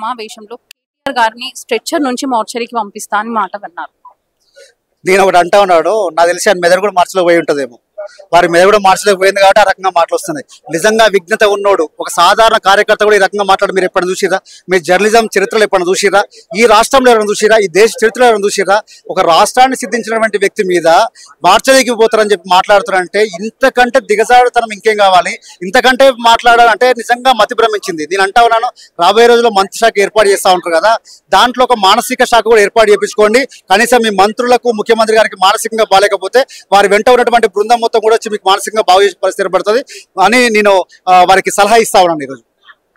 సమావేశంలో కేటీఆర్ గారిని స్ట్రెచ్చర్ నుంచి మార్చరీకి పంపిస్తా అని మాట అన్నారు. నేను ఒకటి అంటా ఉన్నాడు, నాకు తెలిసి ఆయన మెదడు కూడా మార్చిలో పోయి ఉంటుందేమో. వారి మెదడు కూడా మార్చలేక పోయింది కాబట్టి ఆ రకంగా మాటలు వస్తున్నాయి. నిజంగా విఘ్నత ఉన్నోడు ఒక సాధారణ కార్యకర్త కూడా ఈ రకంగా మాట్లాడు మీరు ఎప్పుడైనా చూసిరా? మీరు జర్నలిజం చరిత్రలో ఎప్పుడైనా చూసిరా? ఈ రాష్ట్రంలో ఎవరైనా చూసిరా? ఈ దేశ చరిత్రలో ఎవరైనా చూసిరా? ఒక రాష్ట్రాన్ని సిద్ధించినటువంటి వ్యక్తి మీద మార్చలేకి పోతారని చెప్పి మాట్లాడుతారంటే ఇంతకంటే దిగజాడుతనం ఇంకేం కావాలి? ఇంతకంటే మాట్లాడాలంటే నిజంగా మతి భ్రమించింది. నేను అంటా ఉన్నాను, రాబోయే రోజుల్లో మంత్రి శాఖ ఏర్పాటు చేస్తూ ఉంటారు కదా, దాంట్లో ఒక మానసిక శాఖ కూడా ఏర్పాటు చేయించుకోండి. కనీసం మీ మంత్రులకు ముఖ్యమంత్రి గారికి మానసికంగా బాగాలేకపోతే వారి వెంట ఉన్నటువంటి బృందం మొత్తం కూడా వచ్చి మీకు మానసికంగా బాగు చేసే పరిస్థితి ఏర్పడుతుంది అని నేను వారికి సలహా ఇస్తా ఉన్నాను ఈరోజు.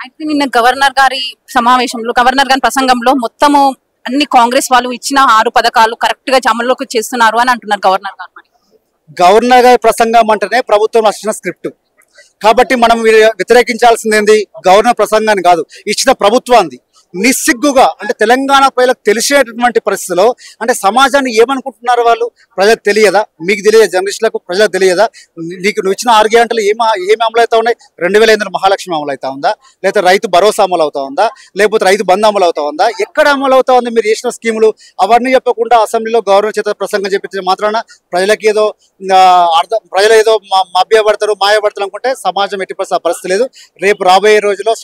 అయితే నిన్న గవర్నర్ గారి సమావేశంలో గవర్నర్ గారి ప్రసంగంలో మొత్తము అన్ని కాంగ్రెస్ వాళ్ళు ఇచ్చిన 6 పథకాలు కరెక్ట్ గా అమల్లోకి చేస్తున్నారు అని అంటున్నారు గవర్నర్ గారు. గవర్నర్ గారి ప్రసంగం అంటేనే ప్రభుత్వం రచించిన స్క్రిప్ట్ కాబట్టి మనం వ్యతిరేకించాల్సింది గవర్నర్ ప్రసంగాన్ని కాదు, ఇచ్చిన ప్రభుత్వాన్ని. నిస్సిగ్గుగా అంటే తెలంగాణ ప్రజలకు తెలిసేటటువంటి పరిస్థితిలో అంటే సమాజాన్ని ఏమనుకుంటున్నారు వాళ్ళు ప్రజలకు తెలియదా? మీకు తెలియదా? జర్నలిస్టులకు ప్రజలకు తెలియదా? నువ్వు ఇచ్చిన 6 గంటలు ఏమి అమలు అవుతా ఉన్నాయి? 2005 మహాలక్ష్మి అమలు అవుతా ఉందా? లేకపోతే రైతు భరోసా అమలు అవుతా ఉందా? లేకపోతే రైతు బంధు అమలు అవుతా ఉందా? ఎక్కడ అమలు అవుతా ఉంది? మీరు చేసిన స్కీములు అవన్నీ చెప్పకుండా అసెంబ్లీలో గవర్నర్ చేత ప్రసంగం చెప్పించిన మాత్రాన ప్రజలకు ఏదో ప్రజలు ఏదో మభ్యపడతారు మాయపడతారు అనుకుంటే సమాజం ఎట్టి పరిస్థితి లేదు. రేపు రాబోయే రోజుల్లో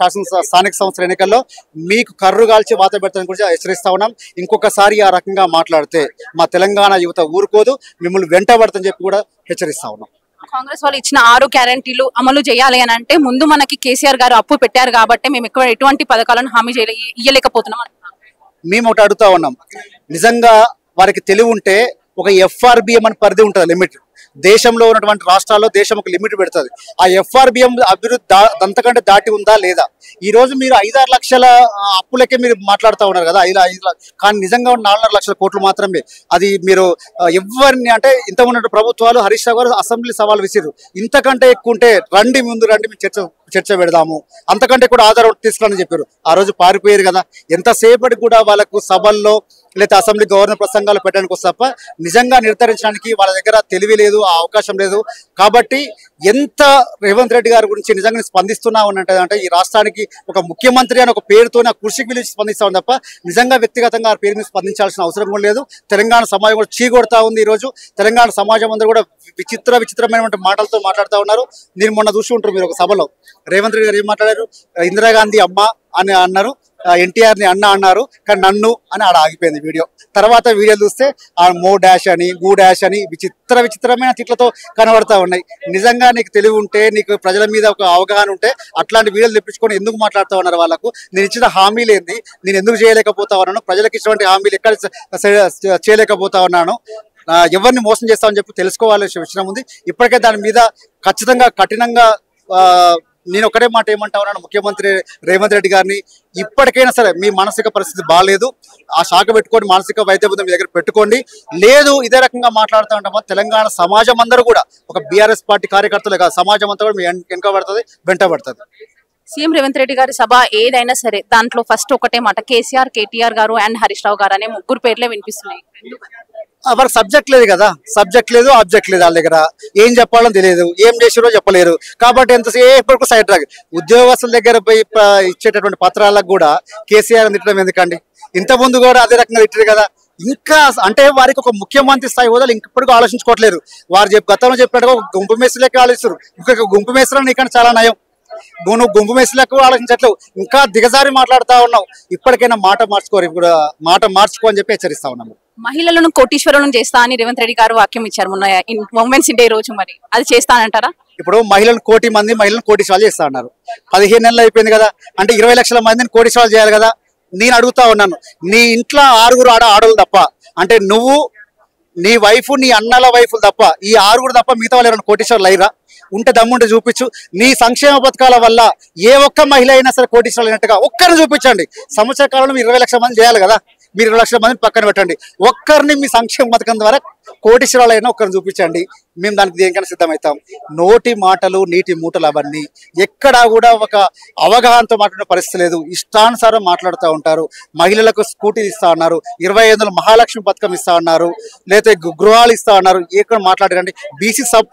స్థానిక సంస్థల ఎన్నికల్లో మీకు కర్రు కాల్చి వాత పెడతాని గురించి హెచ్చరిస్తా ఉన్నాం. ఇంకొకసారి ఆ రకంగా మాట్లాడితే మా తెలంగాణ యువత ఊరుకోదు, మిమ్మల్ని వెంటబడతని చెప్పి కూడా హెచ్చరిస్తా ఉన్నాం. కాంగ్రెస్ వాళ్ళు ఇచ్చిన 6 గ్యారంటీలు అమలు చేయాలి అని అంటే ముందు మనకి కేసీఆర్ గారు అప్పు పెట్టారు కాబట్టి మేము ఎటువంటి పథకాలను హామీ ఇయ్యలేకపోతున్నాం అంటున్నాం. మేము ఒకటి అడుగుతా ఉన్నాం, నిజంగా వారికి తెలివి ఉంటే ఒక FRBM అని పరిధి ఉంటుంది, లిమిట్. దేశంలో ఉన్నటువంటి రాష్ట్రాల్లో దేశం ఒక లిమిట్ పెడుతుంది. ఆ FRBM అభివృద్ధి అంతకంటే దాటి ఉందా లేదా? ఈ రోజు మీరు 5-6 లక్షల అప్పులకే మీరు మాట్లాడుతూ ఉన్నారు కదా, 5 కానీ నిజంగా 4.5 లక్షల కోట్లు మాత్రమే. అది మీరు ఎవరిని అంటే ఇంత ఉన్నట్టు ప్రభుత్వాలు హరీష్ రావు గారు అసెంబ్లీ సవాల్ విసిరు, ఇంతకంటే ఎక్కువ ఉంటే రండి ముందు రండి మేము చర్చ పెడదాము, అంతకంటే కూడా ఆధారం తీసుకురాని చెప్పారు. ఆ రోజు పారిపోయారు కదా. ఎంతసేపటి కూడా వాళ్ళకు సభల్లో లేదా అసెంబ్లీ గవర్నర్ ప్రసంగాలు పెట్టడానికి వస్తే తప్ప నిజంగా నిర్ధారించడానికి వాళ్ళ దగ్గర తెలివి లేదు, ఆ అవకాశం లేదు. కాబట్టి ఎంత రేవంత్ రెడ్డి గారి గురించి నిజంగా స్పందిస్తున్నా ఉన్నట్టు ఈ రాష్ట్రానికి ఒక ముఖ్యమంత్రి అని ఒక పేరుతో కృషికి పిలిచి స్పందిస్తా ఉంది తప్ప నిజంగా వ్యక్తిగతంగా ఆ పేరు మీద స్పందించాల్సిన అవసరం కూడా లేదు. తెలంగాణ సమాజం కూడా చీకొడతా ఉంది. ఈ రోజు తెలంగాణ సమాజం అందరూ కూడా విచిత్రమైనటువంటి మాటలతో మాట్లాడుతూ ఉన్నారు. నేను మొన్న చూసి ఉంటారు మీరు ఒక సభలో రేవంత్ రెడ్డి గారు ఏం మాట్లాడారు? ఇందిరాగాంధీ అమ్మ అని అన్నారు, NTR ని అన్న అన్నారు, కానీ నన్ను అని ఆడ ఆగిపోయింది వీడియో. తర్వాత వీడియోలు చూస్తే ఆ మో డాష్ అని గూ డాష్ అని విచిత్రమైన తిట్లతో కనబడతా ఉన్నాయి. నిజంగా నీకు తెలివి ఉంటే, నీకు ప్రజల మీద ఒక అవగాహన ఉంటే అట్లాంటి వీడియోలు తెప్పించుకొని ఎందుకు మాట్లాడుతూ ఉన్నారు? వాళ్ళకు నేను ఇచ్చిన హామీలు ఏంది, నేను ఎందుకు చేయలేకపోతా ఉన్నాను, ప్రజలకు ఇచ్చినటువంటి హామీలు ఎక్కడ చేయలేకపోతా ఉన్నాను, ఎవరిని మోసం చేస్తామని చెప్పి తెలుసుకోవాల్సిన విషయం ఉంది. ఇప్పటికే దాని మీద ఖచ్చితంగా కఠినంగా నేను ఒకటే మాట ఏమంటా ఉన్నాను ముఖ్యమంత్రి రేవంత్ రెడ్డి గారిని, ఇప్పటికైనా సరే మీ మానసిక పరిస్థితి బాగాలేదు, ఆ శాఖ పెట్టుకోండి, మానసిక వైద్య బృందం మీ దగ్గర పెట్టుకోండి. లేదు ఇదే రకంగా మాట్లాడుతూ ఉంటామో తెలంగాణ సమాజం అందరూ కూడా ఒక BRS పార్టీ కార్యకర్తలే కాదు, సమాజం అంతా కూడా మీ వెనకబడుతుంది, వెంటబడుతుంది. సీఎం రేవంత్ రెడ్డి గారి సభ ఏదైనా సరే దాంట్లో ఫస్ట్ ఒకటే మాట KCR, KTR గారు అండ్ హరీష్ రావు గారు అనే ముగ్గురు పేర్లే వినిపిస్తున్నాయి. వాళ్ళకి సబ్జెక్ట్ లేదు కదా, సబ్జెక్ట్ లేదు, ఆబ్జెక్ట్ లేదు, వాళ్ళ దగ్గర ఏం చెప్పాలని తెలియదు, ఏం చేసారో చెప్పలేరు. కాబట్టి ఎంతసేపు సైడ్ ట్రాక్. ఉద్యోగస్తుల దగ్గర పోయి ఇచ్చేటటువంటి పత్రాలకు కూడా KCR తిట్టడం ఎందుకండి? ఇంతకుముందు కూడా అదే రకంగా తిట్టారు కదా. ఇంకా అంటే వారికి ఒక ముఖ్యమంత్రి స్థాయి హోదాలు ఇంకెప్పటికీ ఆలోచించుకోవట్లేరు. వారు గతంలో చెప్పినట్టుగా ఒక గుంపు మేసులకే ఆలోచిస్తారు. ఇంకొక గుంపు మేసులు నీకంటే చాలా నయం, నువ్వు గుంపు మేసులకు ఆలోచించట్లేవు, ఇంకా దిగజారి మాట్లాడుతూ ఉన్నావు. ఇప్పటికైనా మాట మార్చుకో అని చెప్పి హెచ్చరిస్తా ఉన్నాము. మహిళలను కోటీశ్వరులను చేస్తా అని రేవంత్ రెడ్డి గారు వాక్యం ఇచ్చారు మొన్న ఉమెన్స్ డే రోజు. మరి అది చేస్తానంటారా? ఇప్పుడు మహిళలను 1 కోటి మంది మహిళలను కోటీశ్వరాలు చేస్తా ఉన్నారు. 15 నెలలు అయిపోయింది కదా, అంటే 20 లక్షల మందిని కోటీశ్వరాలు చేయాలి కదా. నేను అడుగుతా ఉన్నాను, నీ ఇంట్లో 6 ఆడవాళ్ళు తప్ప, అంటే నువ్వు, నీ వైఫ్, నీ అన్నల వైఫ్లు తప్ప, ఈ 6 తప్ప మిగతా వాళ్ళు ఎవరైనా కోటీశ్వరులు అయ్యారా? ఉంటే దమ్ముంటే చూపించు. నీ సంక్షేమ పథకాల వల్ల ఏ ఒక్క మహిళ అయినా సరే కోటీశ్వరులు అయినట్టుగా ఒక్కరిని చూపించండి. సంవత్సర కాలంలో 20 లక్షల మంది చేయాలి కదా, మీరు 20 లక్షల మందిని పక్కన పెట్టండి, ఒక్కరిని మీ సంక్షేమ పథకం ద్వారా కోటీశ్వరాలైనా ఒక్కరిని చూపించండి, మేము దానికి దేనికైనా సిద్ధమవుతాం. నోటి మాటలు నీటి మూటలు అవన్నీ ఎక్కడా కూడా ఒక అవగాహనతో మాట్లాడే పరిస్థితి లేదు. ఇష్టానుసారం మాట్లాడుతూ ఉంటారు. మహిళలకు స్కూటీలు ఇస్తా ఉన్నారు, 2500 మహాలక్ష్మి పథకం ఇస్తా ఉన్నారు, లేకపోతే గృహాలు ఇస్తా ఉన్నారు. ఎక్కడ మాట్లాడారండి? BC సబ్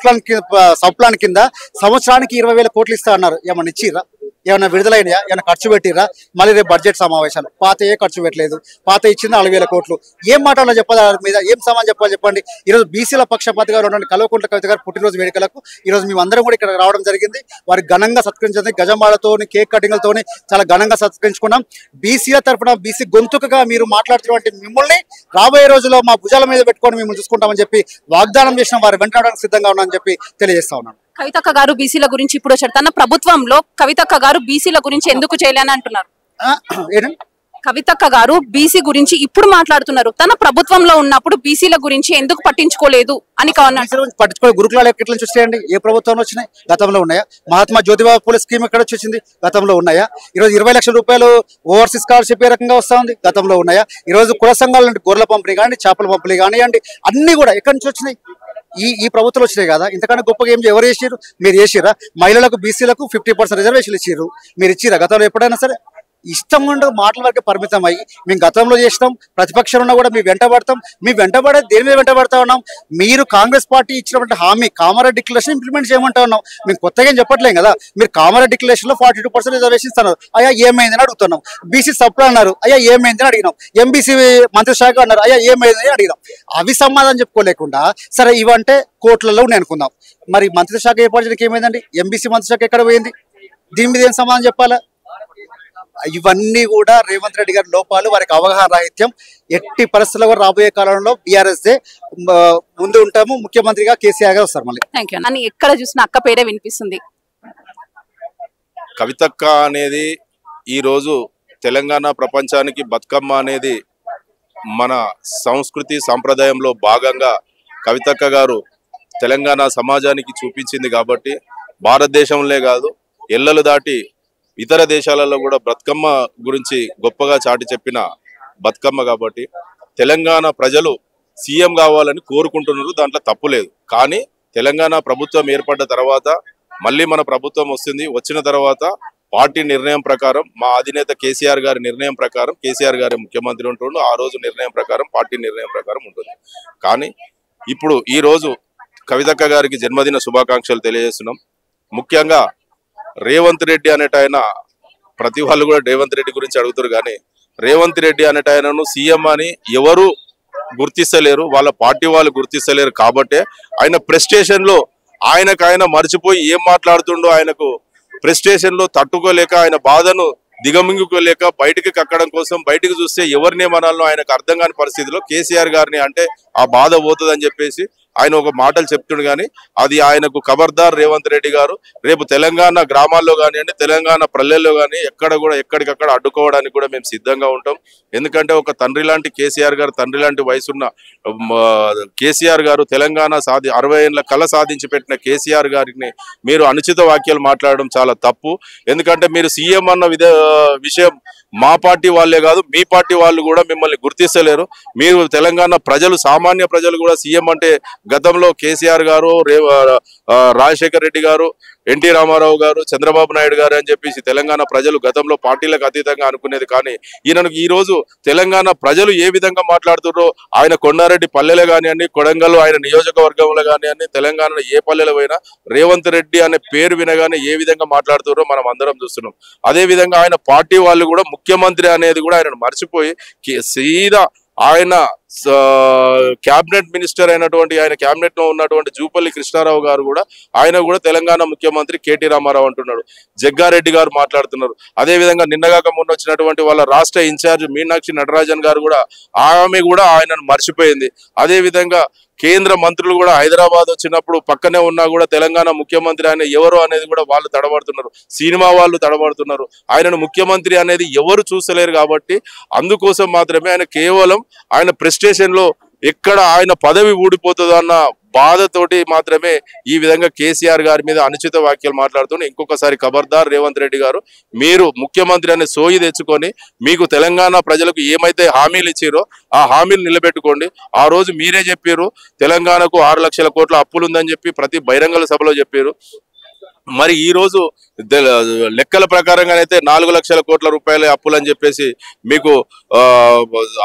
ప్లాన్ కింద సంవత్సరానికి 20,000 కోట్లు ఇస్తా ఉన్నారు. ఏమన్నా ఇచ్చిరా? ఏమైనా విడుదలైనయా, ఏమైనా ఖర్చు పెట్టిరా? మళ్ళీ రేపు బడ్జెట్ సమావేశాలు, పాత ఏ ఖర్చు పెట్టలేదు, పాత ఇచ్చింది 4,000 కోట్లు. ఏం మాట్లాడాలో చెప్పాలి, దాని మీద ఏం సమాధానం చెప్పాలి చెప్పండి. ఈరోజు బీసీల పక్షపాతిగా ఉన్నటువంటి కల్వకుంట్ల కవిత గారు పుట్టినరోజు వేడుకలకు ఈరోజు మేమందరం కూడా ఇక్కడ రావడం జరిగింది. వారికి ఘనంగా సత్కరించింది, గజమాలతోని కేక్ కటింగ్లతోని చాలా ఘనంగా సత్కరించుకున్నాం. బీసీల తరఫున బీసీ గొంతుకగా మీరు మాట్లాడుతున్నటువంటి మిమ్మల్ని రాబోయే రోజుల్లో మా భుజాల మీద పెట్టుకొని మిమ్మల్ని చూసుకుంటామని చెప్పి వాగ్దానం చేసిన వారు వెంటడానికి సిద్ధంగా ఉన్నామని చెప్పి తెలియజేస్తా ఉన్నాను. కవితక్క గారు బీసీల గురించి ఇప్పుడు వచ్చారు. తన ప్రభుత్వంలో కవితక్క గారు బీసీల గురించి ఎందుకు చేయలేని అంటున్నారు. ఏంటండి కవితక్క గారు బీసీ గురించి ఇప్పుడు మాట్లాడుతున్నారు. తన ప్రభుత్వంలో ఉన్నప్పుడు బీసీల గురించి ఎందుకు పట్టించుకోలేదు అని పట్టించుకో. గురుకులాలు ఎక్కడి నుంచి వచ్చాయండి? ఏ ప్రభుత్వంలో వచ్చినాయి? గతంలో ఉన్నాయా? మహాత్మా జ్యోతిబా పూలే స్కీమ్ ఎక్కడ వచ్చి వచ్చింది? గతంలో ఉన్నాయా? ఈరోజు 20 లక్షల రూపాయలు ఓవర్సీస్ స్కాలర్షిప్ ఏ రకంగా వస్తా ఉంది? గతంలో ఉన్నాయా? ఈరోజు కుల సంఘాల నుండి గొర్రెల పంపిణీ కానీ, చేపల పంపిణీ కానివ్వండి, అన్ని కూడా ఎక్కడి నుంచి వచ్చినాయి? ఈ ప్రభుత్వాలు వచ్చినాయి కదా. ఇంతకన్నా గొప్పగా ఏం ఎవరు చేసిరు? మీరు చేసిరా? మహిళలకు బీసీలకు 50% రిజర్వేషన్లు ఇచ్చిర్రు, మీరు ఇచ్చిరా గతంలో ఎప్పుడైనా సరే? ఇష్టం ఉండే మాటల వరకే పరిమితం అయ్యి మేము గతంలో చేసినాం, ప్రతిపక్షంలో ఉన్నా కూడా మేము వెంటబడతాం. మేము వెంటబడే దేని మీద వెంటబడతా ఉన్నాం? మీరు కాంగ్రెస్ పార్టీ ఇచ్చినటువంటి హామీ కామారెడ్డి డిక్లరేషన్ ఇంప్లిమెంట్ చేయమంటా ఉన్నాం. మేము కొత్తగా ఏం చెప్పట్లేం కదా. మీరు కామారెడ్డి డిక్లరేషన్ లో 42% రిజర్వేషన్ ఇస్తున్నారు, అయ్యా ఏమైందని అడుగుతున్నాం. బీసీ సప్లై అన్నారు, అయ్యా ఏమైందని అడిగినాం. ఎంబీసీ మంత్రి శాఖ అన్నారు, అయ్యా ఏమైందని అడిగినాం. అవి సమాధానం చెప్పుకోలేకుండా సరే ఇవంటే కోట్లలో ఉన్నాయి అనుకుందాం. మరి మంత్రి శాఖ ఏర్పాటు చేయడానికి ఏమైందండి? ఎంబీసీ మంత్రి శాఖ ఎక్కడ పోయింది? దీని మీద ఏం సమాధానం చెప్పాలా? ఇవన్నీ కూడా రేవంత్ రెడ్డి గారి లోపాలు, వారికి అవగాహన రాహిత్యం. ఎట్టి పరిస్థితుల్లో కూడా రాబోయే కాలంలో బీఆర్ఎస్ ముందు ఉంటాము, ముఖ్యమంత్రిగా కేసీఆర్ గారు వస్తారు మళ్ళీ. Thank you. అని ఎక్కడ చూసినా అక్క పేరే వినిపిస్తుంది. కవితక్క అనేది ఈరోజు తెలంగాణ ప్రపంచానికి బతుకమ్మ అనేది మన సంస్కృతి సంప్రదాయంలో భాగంగా కవితక్క గారు తెలంగాణ సమాజానికి చూపించింది కాబట్టి భారతదేశంలో కాదు ఎల్లలు దాటి ఇతర దేశాలలో కూడా బతుకమ్మ గురించి గొప్పగా చాటి చెప్పిన బతుకమ్మ కాబట్టి తెలంగాణ ప్రజలు సీఎం కావాలని కోరుకుంటున్నారు, దాంట్లో తప్పు లేదు. కానీ తెలంగాణ ప్రభుత్వం ఏర్పడ్డ తర్వాత మళ్ళీ మన ప్రభుత్వం వస్తుంది, వచ్చిన తర్వాత పార్టీ నిర్ణయం ప్రకారం మా అధినేత కేసీఆర్ గారి నిర్ణయం ప్రకారం కేసీఆర్ గారి ముఖ్యమంత్రి ఉంటుండు, ఆ రోజు నిర్ణయం ప్రకారం పార్టీ నిర్ణయం ప్రకారం ఉంటుంది. కానీ ఇప్పుడు ఈ రోజు కవితక్క గారికి జన్మదిన శుభాకాంక్షలు తెలియజేస్తున్నాం. ముఖ్యంగా రేవంత్ రెడ్డి అనేట ఆయన, ప్రతి వాళ్ళు కూడా రేవంత్ రెడ్డి గురించి అడుగుతారు కానీ రేవంత్ రెడ్డి అనేట ఆయనను సీఎం అని ఎవరు గుర్తిస్తలేరు, వాళ్ళ పార్టీ వాళ్ళు గుర్తిస్తలేరు. కాబట్టే ఆయన ప్రెస్టేషన్ లో ఆయన మర్చిపోయి ఏం మాట్లాడుతుండో, ఆయనకు ప్రెస్టేషన్ లో తట్టుకోలేక ఆయన బాధను దిగమింగుకోలేక బయటికి కక్కడం కోసం బయటికి చూస్తే ఎవరినేమనాలో ఆయనకు అర్థం కాని పరిస్థితిలో కేసీఆర్ గారిని అంటే ఆ బాధ పోతుందని చెప్పేసి ఆయన ఒక మాటలు చెప్తుండు. కానీ అది ఆయనకు ఖబర్దార్ రేవంత్ రెడ్డి గారు రేపు తెలంగాణ గ్రామాల్లో కానివ్వండి, తెలంగాణ పల్లెల్లో కానీ ఎక్కడ కూడా ఎక్కడికక్కడ అడ్డుకోవడానికి కూడా మేము సిద్ధంగా ఉంటాం. ఎందుకంటే ఒక తండ్రి లాంటి కేసీఆర్ గారు, తండ్రి లాంటి వయసున్న కేసీఆర్ గారు తెలంగాణ 60 ఏళ్ళ కళ సాధించి పెట్టిన కేసీఆర్ గారిని మీరు అనుచిత వాక్యాలు మాట్లాడడం చాలా తప్పు. ఎందుకంటే మీరు సీఎం అన్న విషయం మా పార్టీ వాళ్ళే కాదు, మీ పార్టీ వాళ్ళు కూడా మిమ్మల్ని గుర్తిస్తలేరు. మీరు తెలంగాణ ప్రజలు, సామాన్య ప్రజలు కూడా సీఎం అంటే గతంలో కేసీఆర్ గారు, రాజశేఖర్ రెడ్డి గారు, ఎన్టీ రామారావు గారు, చంద్రబాబు నాయుడు గారు అని చెప్పేసి తెలంగాణ ప్రజలు గతంలో పార్టీలకు అతీతంగా అనుకునేది. కానీ ఈయనకు ఈ రోజు తెలంగాణ ప్రజలు ఏ విధంగా మాట్లాడుతున్నారో, ఆయన కొండారెడ్డి పల్లెలు కానివ్వండి, కొడంగల్ ఆయన నియోజకవర్గంలో కానివ్వండి, తెలంగాణలో ఏ పల్లెలు పోయినా రేవంత్ రెడ్డి అనే పేరు వినగానే ఏ విధంగా మాట్లాడుతున్నారో మనం అందరం చూస్తున్నాం. అదే విధంగా ఆయన పార్టీ వాళ్ళు కూడా ముఖ్యమంత్రి అనేది కూడా ఆయన మర్చిపోయి సీదా ఆయన క్యాబినెట్ మినిస్టర్ అయినటువంటి, ఆయన క్యాబినెట్ లో ఉన్నటువంటి జూపల్లి కృష్ణారావు గారు కూడా ఆయన కూడా తెలంగాణ ముఖ్యమంత్రి కేటీ రామారావు అంటున్నాడు. జగ్గారెడ్డి గారు మాట్లాడుతున్నారు. అదే విధంగా నిన్నగాక మొన్న వచ్చినటువంటి వాళ్ళ రాష్ట్ర ఇన్ఛార్జ్ మీనాక్షి నటరాజన్ గారు కూడా ఆమె కూడా ఆయనను మర్చిపోయింది. అదే విధంగా కేంద్ర మంత్రులు కూడా హైదరాబాద్ వచ్చినప్పుడు పక్కనే ఉన్నా కూడా తెలంగాణ ముఖ్యమంత్రి ఆయన ఎవరు అనేది కూడా వాళ్ళు తడబడుతున్నారు, సినిమా వాళ్ళు తడబడుతున్నారు. ఆయనను ముఖ్యమంత్రి అనేది ఎవరు చూస్తలేరు. కాబట్టి అందుకోసం మాత్రమే ఆయన కేవలం ఆయన ప్రెస్టేషన్ లో ఎక్కడ ఆయన పదవి ఊడిపోతుందో అన్న బాధతోటి మాత్రమే ఈ విధంగా కేసీఆర్ గారి మీద అనుచిత వ్యాఖ్యలు మాట్లాడుతూ ఇంకొకసారి ఖబర్దార్ రేవంత్ రెడ్డి గారు, మీరు ముఖ్యమంత్రి అనే సోయి తెచ్చుకొని మీకు తెలంగాణ ప్రజలకు ఏమైతే హామీలు ఇచ్చారో ఆ హామీలు నిలబెట్టుకోండి. ఆ రోజు మీరే చెప్పారు తెలంగాణకు 6 లక్షల కోట్ల అప్పులు ఉందని చెప్పి ప్రతి బహిరంగ సభలో చెప్పారు. మరి ఈ రోజు లెక్కల ప్రకారంగానైతే 4 లక్షల కోట్ల రూపాయల అప్పులు అని చెప్పేసి మీకు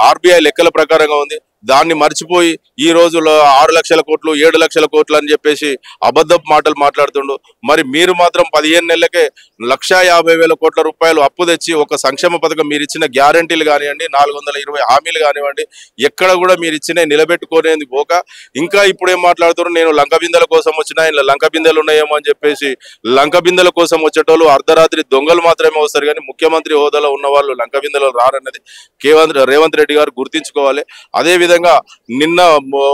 ఆర్బీఐ లెక్కల ప్రకారంగా ఉంది. దాన్ని మర్చిపోయి ఈ రోజులో 6 లక్షల కోట్లు 7 లక్షల కోట్లు అని చెప్పేసి అబద్ధపు మాటలు మాట్లాడుతుండు. మరి మీరు మాత్రం 15 నెలలకే 1,50,000 కోట్ల రూపాయలు అప్పు తెచ్చి ఒక సంక్షేమ పథకం మీరు ఇచ్చిన గ్యారంటీలు కానివ్వండి, 420 హామీలు కానివ్వండి, ఎక్కడ కూడా మీరు ఇచ్చిన నిలబెట్టుకునేందుకు పోక ఇంకా ఇప్పుడు ఏం మాట్లాడుతున్నారు, నేను లంక బిందెల కోసం వచ్చినా, ఇలా లంక బిందెలు ఉన్నాయేమో అని చెప్పేసి లంక బిందెల కోసం వచ్చేటోళ్ళు అర్ధరాత్రి దొంగలు మాత్రమే వస్తారు, కానీ ముఖ్యమంత్రి హోదాలో ఉన్న వాళ్ళు లంక బిందెలు రారన్నది రేవంత్ రెడ్డి గారు గుర్తించుకోవాలి. అదే విధంగా నిన్న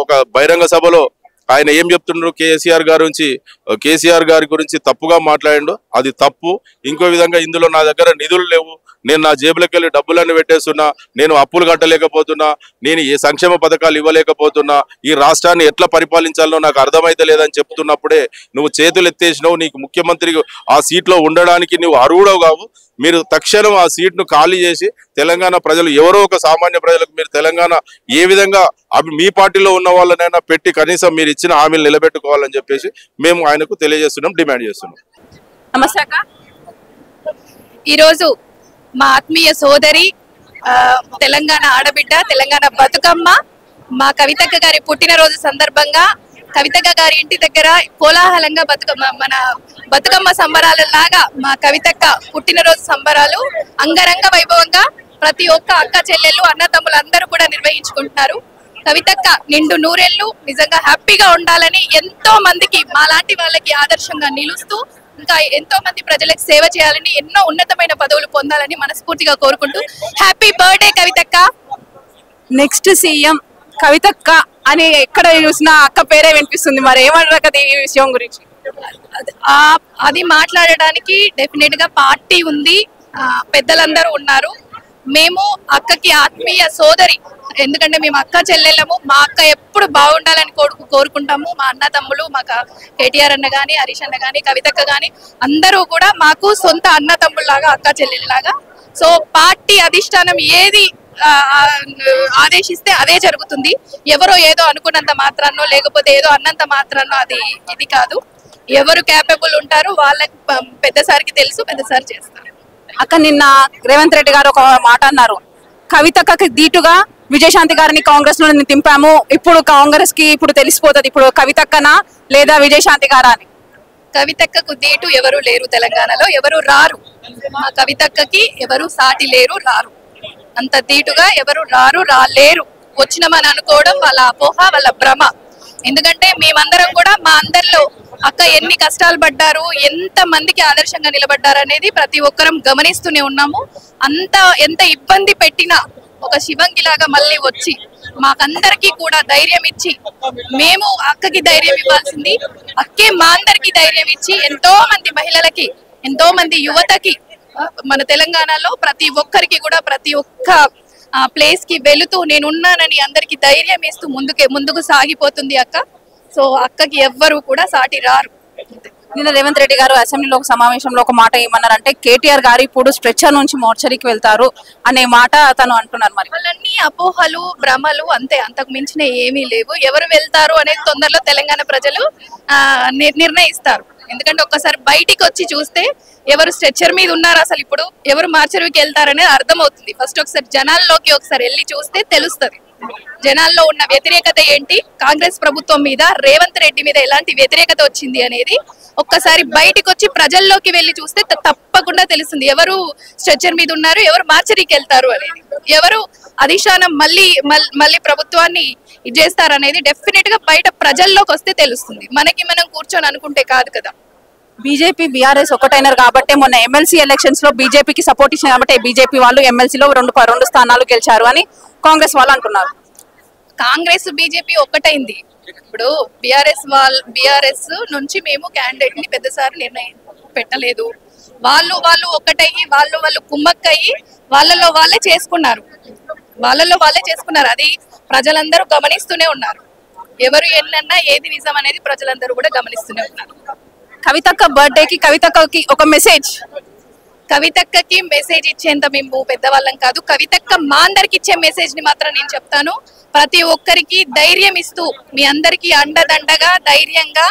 ఒక బహిరంగ సభలో ఆయన ఏం చెప్తున్నారు, కేసీఆర్ గారి గురించి తప్పుగా మాట్లాడిండు, అది తప్పు. ఇంకో విధంగా ఇందులో నా దగ్గర నిధులు లేవు, నేను నా జేబులోకి వెళ్ళి డబ్బులన్నీ పెట్టేస్తున్నా, నేను అప్పులు కట్టలేకపోతున్నా, నేను ఏ సంక్షేమ పథకాలు ఇవ్వలేకపోతున్నా, ఈ రాష్ట్రాన్ని ఎట్లా పరిపాలించాలో నాకు అర్థమైతే లేదని చెప్తున్నప్పుడే నువ్వు చేతులు ఎత్తేసినావు. నీకు ముఖ్యమంత్రి ఆ సీట్లో ఉండడానికి నువ్వు అర్హుడవు కావు. మీరు తక్షణం ఆ సీట్ను ఖాళీ చేసి తెలంగాణ ప్రజలు ఎవరో ఒక సామాన్య ప్రజలకు మీరు తెలంగాణ ఏ విధంగా మీ పార్టీలో ఉన్న వాళ్ళనైనా పెట్టి కనీసం మీరు ఇచ్చిన హామీలు నిలబెట్టుకోవాలని చెప్పేసి మేము ఆయనకు తెలియజేస్తున్నాం, డిమాండ్ చేస్తున్నాం. నమస్తే అక్క. ఈరోజు మా ఆత్మీయ సోదరి తెలంగాణ ఆడబిడ్డ, తెలంగాణ బతుకమ్మ, మా కవితక్క గారి పుట్టినరోజు సందర్భంగా కవితక్క గారి ఇంటి దగ్గర కోలాహలంగా మన బతుకమ్మ సంబరాల లాగా మా కవితక్క పుట్టినరోజు సంబరాలు అంగరంగ వైభవంగా ప్రతి ఒక్క అక్క చెల్లెళ్ళు అన్నదమ్ములు అందరూ కూడా నిర్వహించుకుంటున్నారు. కవితక్క నిండు నూరేళ్లు నిజంగా హ్యాపీగా ఉండాలని, ఎంతో మందికి మాలాంటి వాళ్ళకి ఆదర్శంగా నిలుస్తూ ఇంకా ఎంతో మంది ప్రజలకు సేవ చేయాలని, ఎన్నో ఉన్నతమైన పదవులు పొందాలని మనస్ఫూర్తిగా కోరుకుంటూ హ్యాపీ బర్త్డే కవితక్క. నెక్స్ట్ సీఎం కవితక్క అని ఎక్కడ చూసినా అక్క పేరే వినిపిస్తుంది. మరి ఏమంటారు కదా ఈ విషయం గురించి? అది మాట్లాడడానికి డెఫినెట్ గా పార్టీ ఉంది, పెద్దలందరూ ఉన్నారు. మేము అక్కకి ఆత్మీయ సోదరి, ఎందుకంటే మేము అక్క చెల్లెళ్ళము. మా అక్క ఎప్పుడు బాగుండాలని కోరుకుంటాము. మా అన్న తమ్ములు, మా కేటీఆర్ అన్న గాని, హరీష్ అన్న గాని, కవితక్క గాని అందరూ కూడా మాకు సొంత అన్న తమ్ముళ్ళలాగా, అక్క చెల్లెళ్ళలాగా. సో పార్టీ అధిష్టానం ఏది ఆదేశిస్తే అదే జరుగుతుంది. ఎవరో ఏదో అనుకున్నంత మాత్రాన్నో లేకపోతే ఏదో అన్నంత మాత్రాన్నో అది ఇది కాదు. ఎవరు క్యాపబుల్ ఉంటారో వాళ్ళకి పెద్దసారికి తెలుసు, పెద్దసారి చేస్తారు. అక్క నిన్న రేవంత్ రెడ్డి గారు ఒక మాట అన్నారు, కవితక్కకి దీటుగా విజయశాంతి గారిని కాంగ్రెస్ లో తింపాము, ఇప్పుడు కాంగ్రెస్ కి ఇప్పుడు తెలిసిపోతుంది ఇప్పుడు కవితక్కనా లేదా విజయశాంతి గారా అని. కవితక్కకు దీటు ఎవరు లేరు, తెలంగాణలో ఎవరు రారు. మా కవితక్కకి ఎవరు సాటి లేరు, రారు. అంత దీటుగా ఎవరు రాలేరు. వచ్చినామని అనుకోవడం వాళ్ళ అపోహ, వాళ్ళ భ్రమ. ఎందుకంటే మేమందరం కూడా మా అందరిలో అక్క ఎన్ని కష్టాలు పడ్డారు, ఎంత మందికి ఆదర్శంగా నిలబడ్డారు అనేది ప్రతి ఒక్కరం గమనిస్తూనే ఉన్నాము. ఎంత ఇబ్బంది పెట్టినా ఒక శివంగిలాగా మళ్ళీ వచ్చి మాకందరికి కూడా ధైర్యం ఇచ్చి, మేము అక్కకి ధైర్యం ఇవ్వాల్సింది అక్కే మా అందరికి ధైర్యం ఇచ్చి, ఎంతో మంది మహిళలకి, ఎంతో మంది యువతకి మన తెలంగాణలో ప్రతి ఒక్కరికి కూడా ప్రతి ఒక్క ప్లేస్ కి వెళుతూ నేనున్నానని అందరికి ధైర్యం ఇస్తూ ముందుకు సాగిపోతుంది అక్క. సో అక్కకి ఎవ్వరు కూడా సాటి రారు. నిన్న రేవంత్ రెడ్డి గారు అసెంబ్లీలో ఒక సమావేశంలో ఒక మాట ఏమన్నారంటే, కేటీఆర్ గారు ఇప్పుడు స్ట్రెచ్చర్ నుంచి మోర్చరీకి వెళ్తారు అనే మాట తను అంటున్నారు. మరి వాళ్ళన్నీ అపోహలు, భ్రమలు అంతే, అంతకు మించిన ఏమీ లేవు. ఎవరు వెళ్తారు అనేది తొందరలో తెలంగాణ ప్రజలు నిర్ణయిస్తారు. ఎందుకంటే ఒక్కసారి బయటికి వచ్చి చూస్తే ఎవరు స్ట్రెచ్చర్ మీద ఉన్నారు, అసలు ఇప్పుడు ఎవరు మార్చరీకి వెళ్తారనేది అర్థమవుతుంది. ఫస్ట్ ఒకసారి జనాల్లోకి ఒకసారి వెళ్ళి చూస్తే తెలుస్తుంది జనాల్లో ఉన్న వ్యతిరేకత ఏంటి, కాంగ్రెస్ ప్రభుత్వం మీద, రేవంత్ రెడ్డి మీద ఎలాంటి వ్యతిరేకత వచ్చింది అనేది ఒక్కసారి బయటకు వచ్చి ప్రజల్లోకి వెళ్ళి చూస్తే తప్పకుండా తెలుస్తుంది ఎవరు స్ట్రెచ్చర్ మీద ఉన్నారు, ఎవరు మార్చరీకి వెళ్తారు అనేది, ఎవరు అధిష్టానం మళ్ళీ ప్రభుత్వాన్ని ఇది చేస్తారు అనేది డెఫినెట్ గా బయట ప్రజల్లోకి వస్తే తెలుస్తుంది. మనం కూర్చొని అనుకుంటే కాదు కదా. బీజేపీ బీఆర్ఎస్ ఒకటైనారు కాబట్టి మొన్న ఎమ్మెల్సీ ఎలక్షన్స్ లో బీజేపీకి సపోర్ట్ ఇచ్చిన కాబట్టి బీజేపీ వాళ్ళు ఎమ్మెల్సీలో రెండు స్థానాలు గెలిచారు అని కాంగ్రెస్ వాళ్ళు అంటున్నారు. కాంగ్రెస్ బీజేపీ ఒక్కటైంది. ఇప్పుడు బీఆర్ఎస్ నుంచి మేము క్యాండిడేట్ ని పెద్దసారి నిర్ణయం పెట్టలేదు. వాళ్ళు ఒక్కటయ్యి వాళ్ళు కుమ్మక్కయ్యి వాళ్ళలో వాళ్ళే చేసుకున్నారు. అది ప్రజలందరూ గమనిస్తూనే ఉన్నారు. ఎవరు ఎన్నన్నా ఏది నిజం అనేది ప్రజలందరూ కూడా గమనిస్తూనే ఉన్నారు. కవితక్క బర్త్డేకి కవితక్కకి ఒక మెసేజ్. కవితక్కకి మెసేజ్ ఇచ్చేంత మేము పెద్దవాళ్ళం కాదు. కవితక్క మా అందరికి ఇచ్చే మెసేజ్ ని మాత్రం నేను చెప్తాను. ప్రతి ఒక్కరికి ధైర్యం ఇస్తూ, మీ అందరికి అండదండగా ధైర్యంగా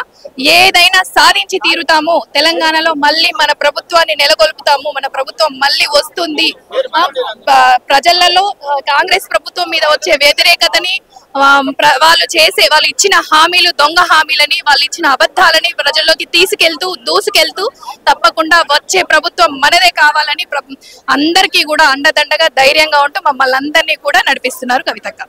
ఏదైనా సాధించి తీరుతాము. తెలంగాణలో మళ్ళీ మన ప్రభుత్వాన్ని నెలకొల్పుతాము. మన ప్రభుత్వం మళ్ళీ వస్తుంది. ప్రజలలో కాంగ్రెస్ ప్రభుత్వం మీద వచ్చే వ్యతిరేకతని వాళ్ళు ఇచ్చిన హామీలు, దొంగ హామీలని, వాళ్ళు ఇచ్చిన అబద్ధాలని ప్రజల్లోకి దూసుకెళ్తూ తప్పకుండా వచ్చే ప్రభుత్వం మనదే కావాలని అందరికీ కూడా అండదండగా ధైర్యంగా ఉంటూ మమ్మల్ని అందరినీ కూడా నడిపిస్తున్నారు కవితక్క.